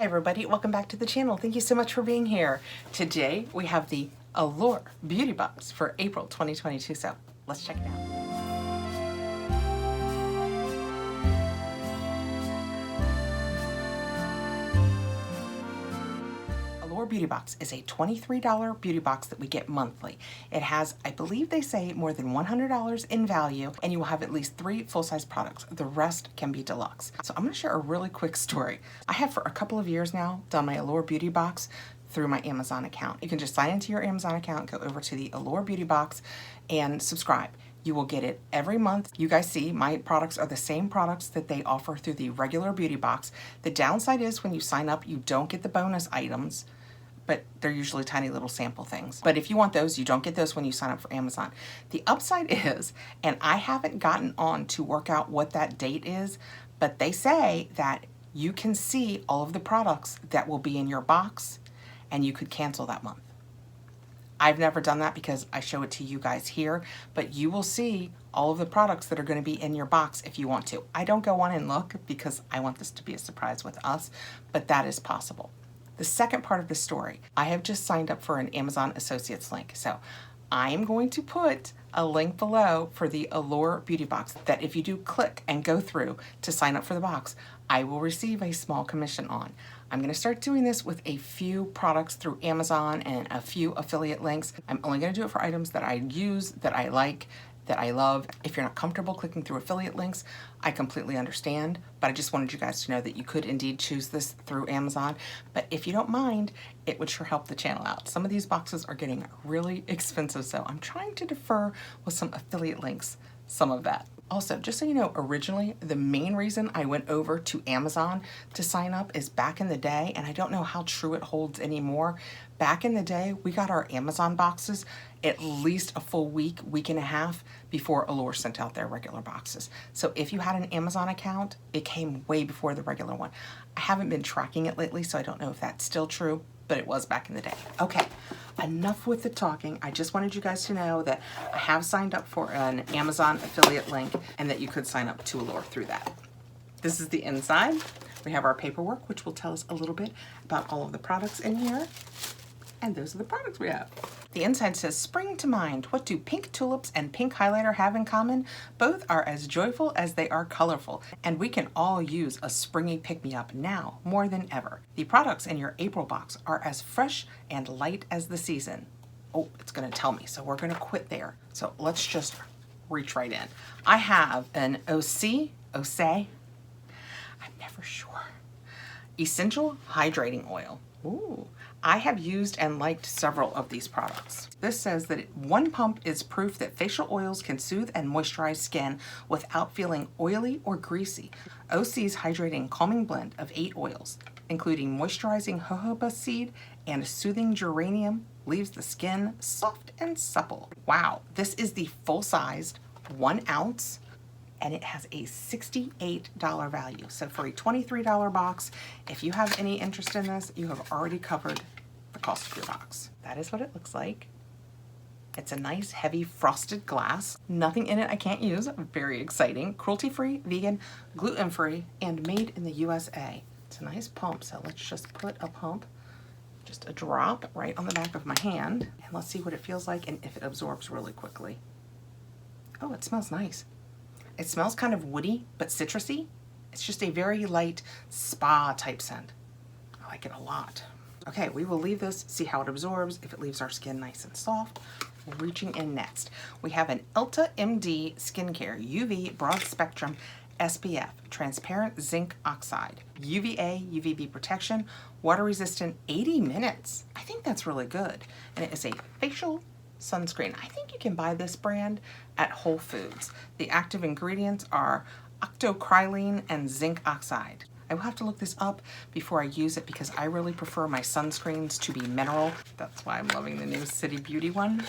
Hi everybody, welcome back to the channel. Thank you so much for being here. Today we have the Allure Beauty Box for April 2022, so let's check it out. Allure Beauty Box is a $23 beauty box that we get monthly. It has, I believe they say, more than $100 in value, and you will have at least 3 full-size products. The rest can be deluxe. So I'm going to share a really quick story. I have for a couple of years now done my Allure Beauty Box through my Amazon account. You can just sign into your Amazon account, go over to the Allure Beauty Box, and subscribe. You will get it every month. You guys see my products are the same products that they offer through the regular beauty box. The downside is when you sign up, you don't get the bonus items, but they're usually tiny little sample things. But if you want those, you don't get those when you sign up for Amazon. The upside is, and I haven't gotten on to work out what that date is, but they say that you can see all of the products that will be in your box and you could cancel that month. I've never done that because I show it to you guys here, but you will see all of the products that are going to be in your box if you want to. I don't go on and look because I want this to be a surprise with us, but that is possible. The second part of the story, I have just signed up for an Amazon Associates link. So I am going to put a link below for the Allure Beauty Box that if you do click and go through to sign up for the box, I will receive a small commission on. I'm going to start doing this with a few products through Amazon and a few affiliate links. I'm only going to do it for items that I use, that I like, that I love. If you're not comfortable clicking through affiliate links, I completely understand, but I just wanted you guys to know that you could indeed choose this through Amazon. But if you don't mind, it would sure help the channel out. Some of these boxes are getting really expensive, so I'm trying to defer with some affiliate links, some of that. Also, just so you know, originally, the main reason I went over to Amazon to sign up is back in the day, and I don't know how true it holds anymore. Back in the day, we got our Amazon boxes at least a full week, week and a half before Allure sent out their regular boxes. So if you had an Amazon account, it came way before the regular one. I haven't been tracking it lately, so I don't know if that's still true, but it was back in the day. Okay, enough with the talking. I just wanted you guys to know that I have signed up for an Amazon affiliate link and that you could sign up to Allure through that. This is the inside. We have our paperwork, which will tell us a little bit about all of the products in here. And those are the products we have. The inside says, spring to mind. What do pink tulips and pink highlighter have in common? Both are as joyful as they are colorful, and we can all use a springy pick-me-up now more than ever. The products in your April box are as fresh and light as the season. Oh, it's gonna tell me, so we're gonna quit there. So let's just reach right in. I have an OC, I'm never sure. Essential Hydrating Oil. Ooh. I have used and liked several of these products. This says that one pump is proof that facial oils can soothe and moisturize skin without feeling oily or greasy. OC's hydrating calming blend of 8 oils, including moisturizing jojoba seed and soothing geranium, leaves the skin soft and supple. Wow, this is the full-sized 1 ounce, and it has a $68 value. So for a $23 box, if you have any interest in this, you have already covered the cost of your box. That is what it looks like. It's a nice heavy frosted glass. Nothing in it I can't use. Very exciting. Cruelty-free, vegan, gluten-free, and made in the USA. It's a nice pump, so let's just put a pump, just a drop right on the back of my hand, and let's see what it feels like and if it absorbs really quickly. Oh, it smells nice. It smells kind of woody, but citrusy. It's just a very light spa type scent. I like it a lot. Okay, we will leave this, see how it absorbs, if it leaves our skin nice and soft. Reaching in next, we have an Elta MD Skincare UV Broad Spectrum SPF Transparent Zinc Oxide. UVA, UVB protection, water resistant 80 minutes. I think that's really good. And it is a facial sunscreen. I think you can buy this brand at Whole Foods. The active ingredients are octocrylene and zinc oxide. I will have to look this up before I use it because I really prefer my sunscreens to be mineral. That's why I'm loving the new City Beauty one.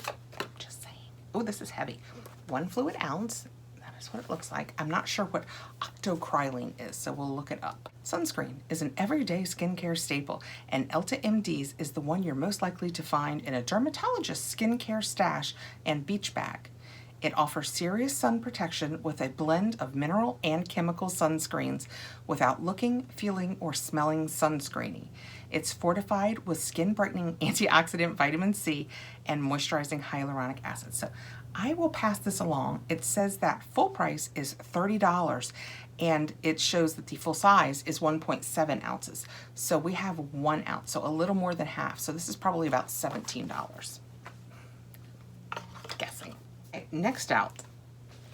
Just saying. Oh, this is heavy. 1 fluid ounce. That is what it looks like. I'm not sure what octocrylene is, so we'll look it up. Sunscreen is an everyday skincare staple, and Elta MD's is the one you're most likely to find in a dermatologist's skincare stash and beach bag. It offers serious sun protection with a blend of mineral and chemical sunscreens without looking, feeling, or smelling sunscreeny. It's fortified with skin brightening antioxidant vitamin C and moisturizing hyaluronic acid. So I will pass this along. It says that full price is $30 and it shows that the full size is 1.7 ounces. So we have 1 ounce, so a little more than half. So this is probably about $17. Guessing. Okay, next out,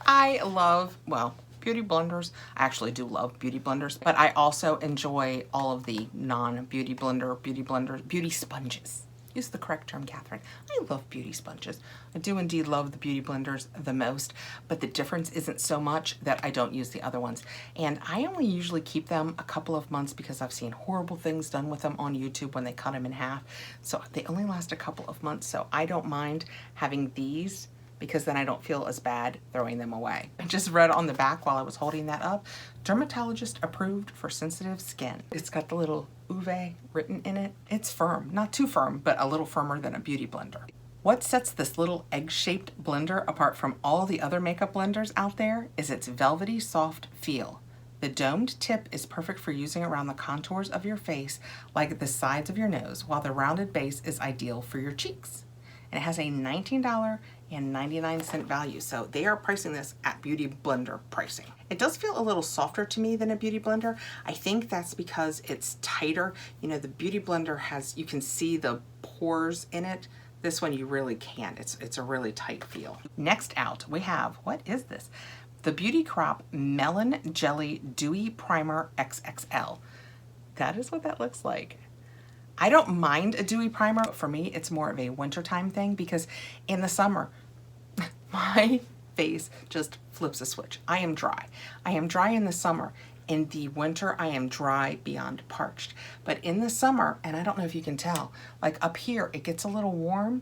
I love, well, beauty blenders. I actually do love beauty blenders, but I also enjoy all of the non-beauty blender, beauty sponges. Use the correct term, Kathrin. I love beauty sponges. I do indeed love the beauty blenders the most, but the difference isn't so much that I don't use the other ones. And I only usually keep them a couple of months because I've seen horrible things done with them on YouTube when they cut them in half. So they only last a couple of months. So I don't mind having these because then I don't feel as bad throwing them away. I just read on the back while I was holding that up, dermatologist approved for sensitive skin. It's got the little UV written in it. It's firm, not too firm, but a little firmer than a beauty blender. What sets this little egg-shaped blender apart from all the other makeup blenders out there is its velvety soft feel. The domed tip is perfect for using around the contours of your face, like the sides of your nose, while the rounded base is ideal for your cheeks. And it has a $19.99 value, so they are pricing this at beauty blender pricing. It does feel a little softer to me than a beauty blender. I think that's because it's tighter. You know, the beauty blender has, you can see the pores in it. This one you really can't. It's a really tight feel. Next out, we have, what is this? The Beauty Crop Melon Jelly Dewy Primer XXL. That is what that looks like. I don't mind a dewy primer, but for me, it's more of a wintertime thing because in the summer, my face just flips a switch. I am dry. I am dry in the summer. In the winter, I am dry beyond parched. But in the summer, and I don't know if you can tell, like up here, it gets a little warm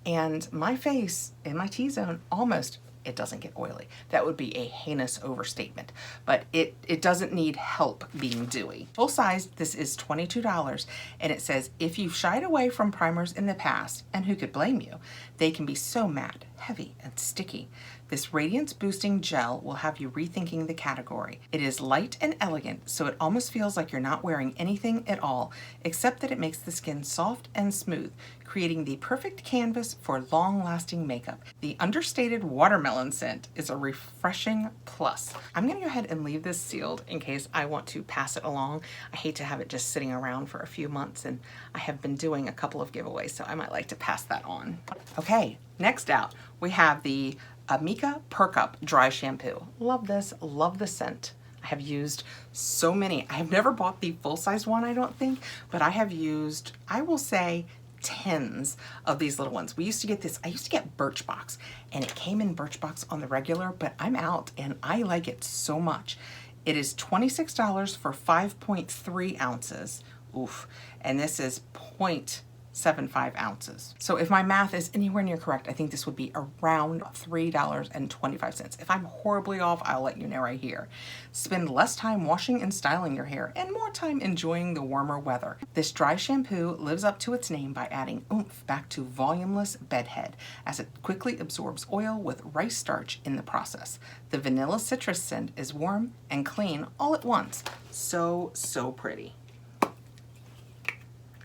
and my face in my T-zone almost, it doesn't get oily. That would be a heinous overstatement, but it doesn't need help being dewy. Full size, this is $22, and it says, if you've shied away from primers in the past, and who could blame you, they can be so matte, heavy, and sticky. This Radiance Boosting Gel will have you rethinking the category. It is light and elegant, so it almost feels like you're not wearing anything at all, except that it makes the skin soft and smooth, creating the perfect canvas for long-lasting makeup. The understated watermelon scent is a refreshing plus. I'm gonna go ahead and leave this sealed in case I want to pass it along. I hate to have it just sitting around for a few months, and I have been doing a couple of giveaways, so I might like to pass that on. Okay, next out, we have the Amica Perk Up Dry Shampoo. Love this, love the scent. I have used so many. I have never bought the full-size one, I don't think, but I have used, I will say, tens of these little ones. We used to get this, I used to get Birchbox, and it came in Birchbox on the regular, but I'm out and I like it so much. It is $26 for 5.3 ounces. Oof. And this is 0.75 ounces. So if my math is anywhere near correct, I think this would be around $3.25. If I'm horribly off, I'll let you know right here. Spend less time washing and styling your hair and more time enjoying the warmer weather. This dry shampoo lives up to its name by adding oomph back to volumeless bedhead as it quickly absorbs oil with rice starch in the process. The vanilla citrus scent is warm and clean all at once. So, so pretty. I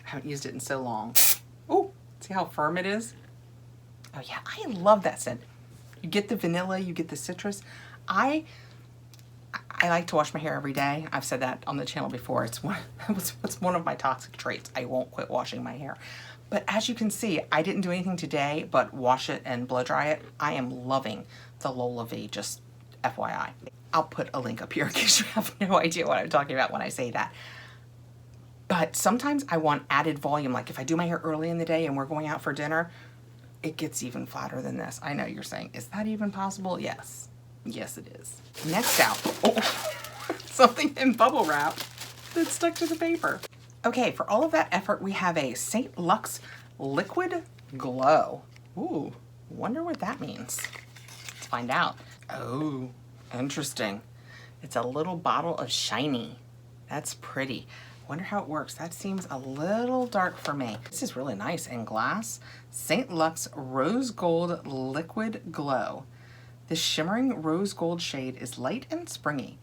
haven't used it in so long. Oh, see how firm it is? Oh yeah, I love that scent. You get the vanilla, you get the citrus. I like to wash my hair every day. I've said that on the channel before. It's one of my toxic traits. I won't quit washing my hair. But as you can see, I didn't do anything today but wash it and blow dry it. I am loving the Lola V, just FYI. I'll put a link up here in case you have no idea what I'm talking about when I say that. But sometimes I want added volume. Like if I do my hair early in the day and we're going out for dinner, it gets even flatter than this. I know you're saying, is that even possible? Yes. Yes, it is. Next out, oh, something in bubble wrap that's stuck to the paper. Okay, for all of that effort, we have a St. Luxe Liquid Glow. Ooh, wonder what that means. Let's find out. Oh, interesting. It's a little bottle of shiny. That's pretty. Wonder how it works. That seems a little dark for me. This is really nice in glass. St. Luxe Rose Gold Liquid Glow. This shimmering rose gold shade is light and springy.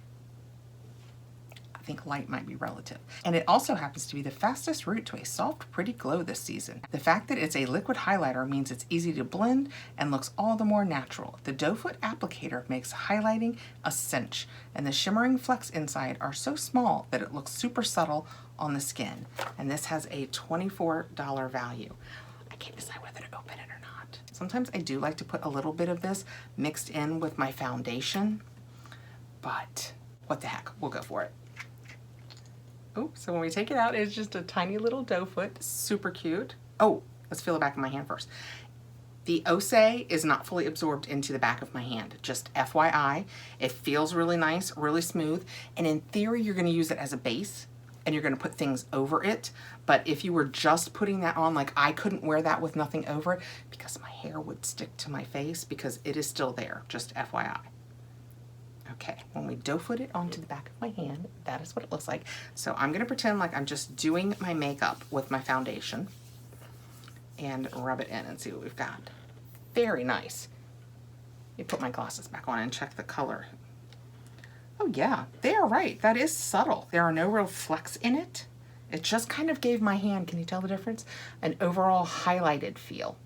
I think light might be relative. And it also happens to be the fastest route to a soft, pretty glow this season. The fact that it's a liquid highlighter means it's easy to blend and looks all the more natural. The doe foot applicator makes highlighting a cinch, and the shimmering flecks inside are so small that it looks super subtle on the skin. And this has a $24 value. I can't decide whether to open it or not. Sometimes I do like to put a little bit of this mixed in with my foundation, but what the heck, we'll go for it. Oh, so when we take it out, it's just a tiny little doe foot, super cute. Oh, let's feel the back of my hand first. The ROSE is not fully absorbed into the back of my hand, just FYI. It feels really nice, really smooth, and in theory, you're gonna use it as a base, and you're gonna put things over it, but if you were just putting that on, like I couldn't wear that with nothing over it because my hair would stick to my face because it is still there, just FYI. Okay, when we doe foot it onto the back of my hand, that is what it looks like. So I'm gonna pretend like I'm just doing my makeup with my foundation and rub it in and see what we've got. Very nice. Let me put my glasses back on and check the color. Oh yeah, they are right, that is subtle. There are no real flecks in it. It just kind of gave my hand, can you tell the difference? An overall highlighted feel.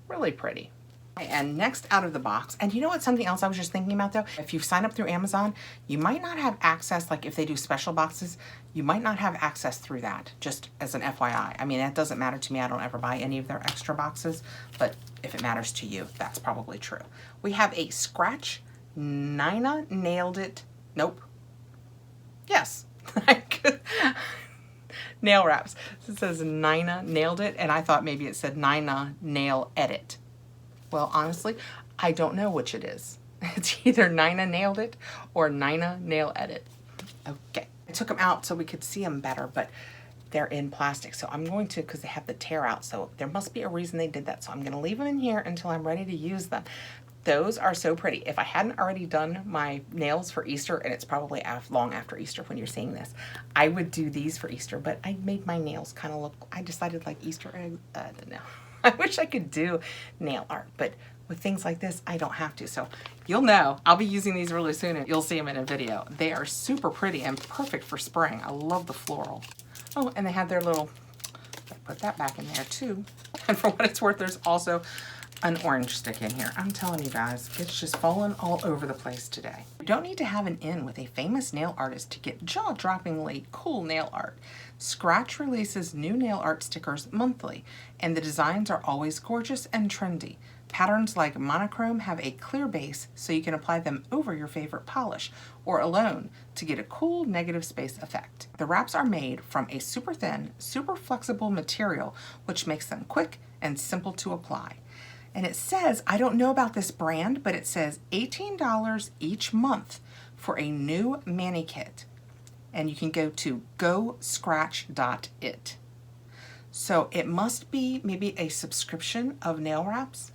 Really pretty. And next out of the box, and you know what, something else I was just thinking about though, if you sign up through Amazon, you might not have access, like if they do special boxes, you might not have access through that, just as an FYI. I mean, that doesn't matter to me, I don't ever buy any of their extra boxes, but if it matters to you, that's probably true. We have a Scratch Nina Nailed It, nope, yes, nail wraps. It says Nina Nailed It, and I thought maybe it said Nina Nail Edit. Well, honestly, I don't know which it is. It's either Nina Nailed It or Nina Nail Edit. Okay, I took them out so we could see them better, but they're in plastic. So I'm going to, because they have the tear out, so there must be a reason they did that. So I'm going to leave them in here until I'm ready to use them. Those are so pretty. If I hadn't already done my nails for Easter, and it's probably long after Easter when you're seeing this, I would do these for Easter, but I made my nails kind of look, I decided like Easter egg, I don't know. I wish I could do nail art, but with things like this, I don't have to. So you'll know, I'll be using these really soon and you'll see them in a video. They are super pretty and perfect for spring. I love the floral. Oh, and they have their little, put that back in there too. And for what it's worth, there's also an orange stick in here. I'm telling you guys, it's just falling all over the place today. You don't need to have an in with a famous nail artist to get jaw-droppingly cool nail art. Scratch releases new nail art stickers monthly, and the designs are always gorgeous and trendy. Patterns like monochrome have a clear base, so you can apply them over your favorite polish or alone to get a cool negative space effect. The wraps are made from a super thin, super flexible material, which makes them quick and simple to apply. And it says, I don't know about this brand, but it says $18 each month for a new mani kit. And you can go to goscratch.it. So it must be maybe a subscription of nail wraps.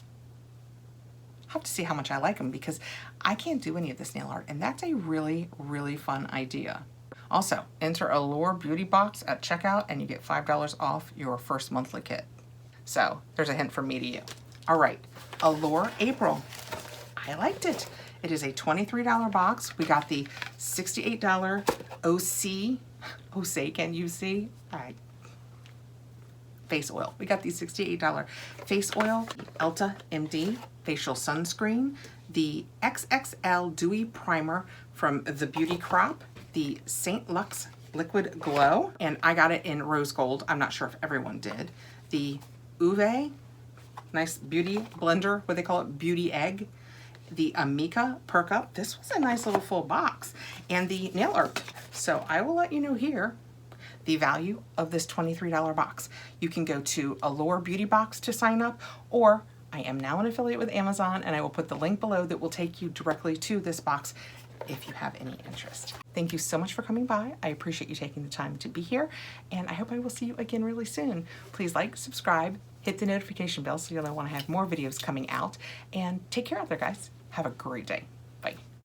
I'll have to see how much I like them because I can't do any of this nail art, and that's a really, really fun idea. Also, enter Allure Beauty Box at checkout and you get $5 off your first monthly kit. So there's a hint from me to you. All right, Allure April. I liked it. It is a $23 box. We got the $68 OC, can you see? All right. Face oil. We got the $68 face oil, Elta MD facial sunscreen, the XXL Dewy Primer from The Beauty Crop, the St. Luxe Liquid Glow, and I got it in rose gold. I'm not sure if everyone did. The Uve, nice beauty blender, what they call it, beauty egg. The Amica Perk Up. This was a nice little full box. And the nail art. So I will let you know here the value of this $23 box. You can go to Allure Beauty Box to sign up, or I am now an affiliate with Amazon, and I will put the link below that will take you directly to this box if you have any interest. Thank you so much for coming by. I appreciate you taking the time to be here, and I hope I will see you again really soon. Please like, subscribe, hit the notification bell so you'll know when I have more videos coming out, and take care out there, guys. Have a great day.